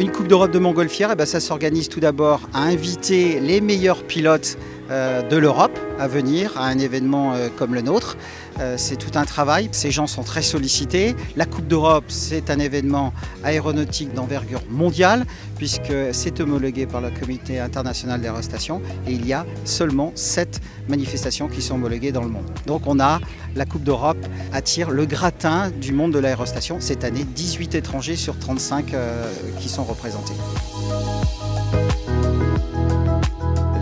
Une Coupe d'Europe de montgolfière, ça s'organise tout d'abord à inviter les meilleurs pilotes de l'Europe à venir à un événement comme le nôtre. C'est tout un travail, ces gens sont très sollicités. La Coupe d'Europe, c'est un événement aéronautique d'envergure mondiale puisque c'est homologué par le Comité international d'aérostation et il y a seulement 7 manifestations qui sont homologuées dans le monde. Donc la Coupe d'Europe attire le gratin du monde de l'aérostation. Cette année, 18 étrangers sur 35 qui sont représentés.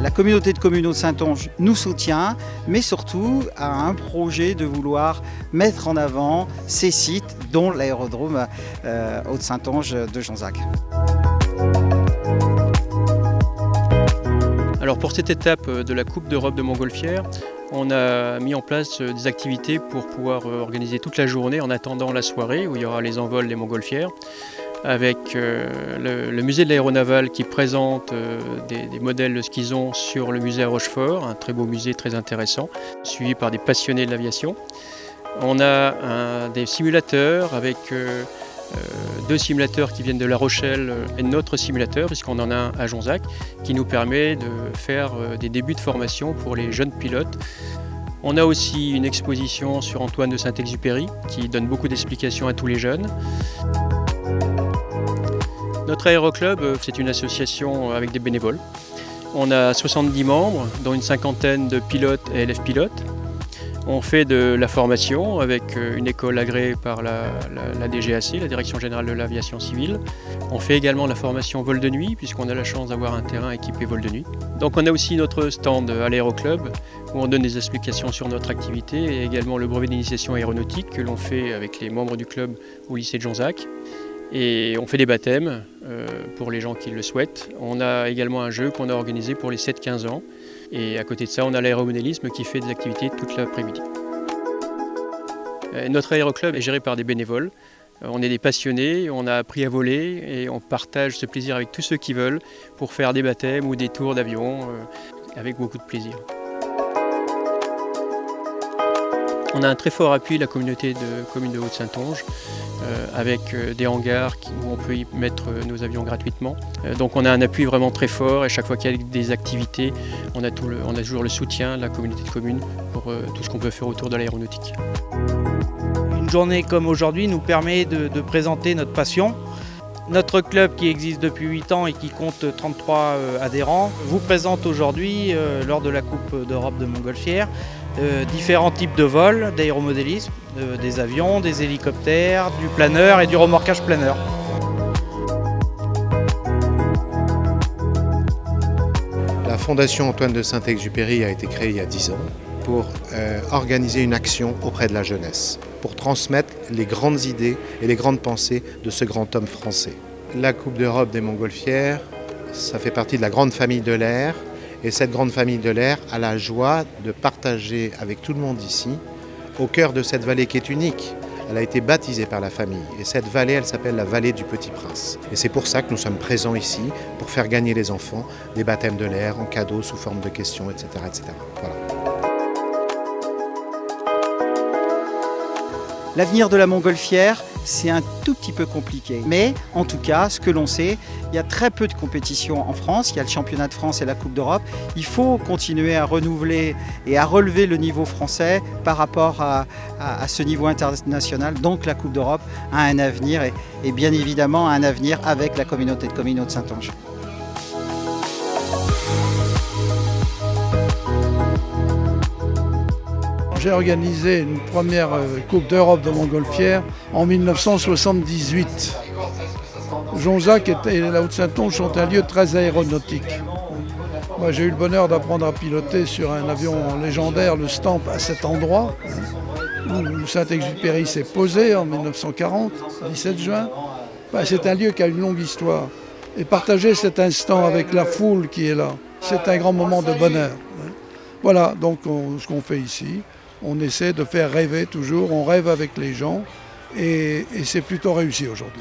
La communauté de communes Hauts-de-Saintonge nous soutient, mais surtout a un projet de vouloir mettre en avant ces sites, dont l'aérodrome Hauts-de-Saintonge de Jonzac. Alors pour cette étape de la Coupe d'Europe de montgolfière, on a mis en place des activités pour pouvoir organiser toute la journée en attendant la soirée où il y aura les envols des montgolfières, avec le musée de l'aéronaval qui présente des modèles de skison sur le musée à Rochefort, un très beau musée très intéressant, suivi par des passionnés de l'aviation. On a des simulateurs avec 2 simulateurs qui viennent de La Rochelle et notre simulateur, puisqu'on en a un à Jonzac, qui nous permet de faire des débuts de formation pour les jeunes pilotes. On a aussi une exposition sur Antoine de Saint-Exupéry qui donne beaucoup d'explications à tous les jeunes. Notre aéroclub, c'est une association avec des bénévoles. On a 70 membres, dont une cinquantaine de pilotes et élèves pilotes. On fait de la formation avec une école agréée par la DGAC, la Direction Générale de l'Aviation Civile. On fait également la formation vol de nuit, puisqu'on a la chance d'avoir un terrain équipé vol de nuit. Donc on a aussi notre stand à l'aéroclub, où on donne des explications sur notre activité, et également le brevet d'initiation aéronautique que l'on fait avec les membres du club au lycée de Jonzac. Et on fait des baptêmes pour les gens qui le souhaitent. On a également un jeu qu'on a organisé pour les 7-15 ans. Et à côté de ça, on a l'aéromodélisme qui fait des activités toute l'après-midi. Notre aéroclub est géré par des bénévoles. On est des passionnés, on a appris à voler et on partage ce plaisir avec tous ceux qui veulent pour faire des baptêmes ou des tours d'avion avec beaucoup de plaisir. On a un très fort appui de la communauté de communes de Hauts-de-Saintonge avec des hangars où on peut y mettre nos avions gratuitement. Donc on a un appui vraiment très fort et chaque fois qu'il y a des activités, on a toujours le soutien de la communauté de communes pour tout ce qu'on peut faire autour de l'aéronautique. Une journée comme aujourd'hui nous permet de présenter notre passion. Notre club qui existe depuis 8 ans et qui compte 33 adhérents vous présente aujourd'hui, lors de la Coupe d'Europe de montgolfière, différents types de vols, d'aéromodélisme, des avions, des hélicoptères, du planeur et du remorquage planeur. La Fondation Antoine de Saint-Exupéry a été créée il y a 10 ans pour organiser une action auprès de la jeunesse, pour transmettre les grandes idées et les grandes pensées de ce grand homme français. La Coupe d'Europe des montgolfières, ça fait partie de la grande famille de l'air. Et cette grande famille de l'air a la joie de partager avec tout le monde ici, au cœur de cette vallée qui est unique. Elle a été baptisée par la famille et cette vallée, elle s'appelle la vallée du Petit Prince. Et c'est pour ça que nous sommes présents ici, pour faire gagner les enfants des baptêmes de l'air en cadeau sous forme de questions, etc. etc. Voilà. L'avenir de la montgolfière, c'est un tout petit peu compliqué. Mais en tout cas, ce que l'on sait, il y a très peu de compétitions en France. Il y a le championnat de France et la Coupe d'Europe. Il faut continuer à renouveler et à relever le niveau français par rapport à ce niveau international. Donc la Coupe d'Europe a un avenir et bien évidemment un avenir avec la communauté de communes Hauts-de-Saintonge. J'ai organisé une première Coupe d'Europe de montgolfière en 1978. Jonzac et la Haute-Saintonge sont un lieu très aéronautique. Moi, j'ai eu le bonheur d'apprendre à piloter sur un avion légendaire, le Stamp, à cet endroit, où Saint-Exupéry s'est posé en 1940, 17 juin. C'est un lieu qui a une longue histoire. Et partager cet instant avec la foule qui est là, c'est un grand moment de bonheur. Voilà donc ce qu'on fait ici. On essaie de faire rêver toujours, on rêve avec les gens et c'est plutôt réussi aujourd'hui.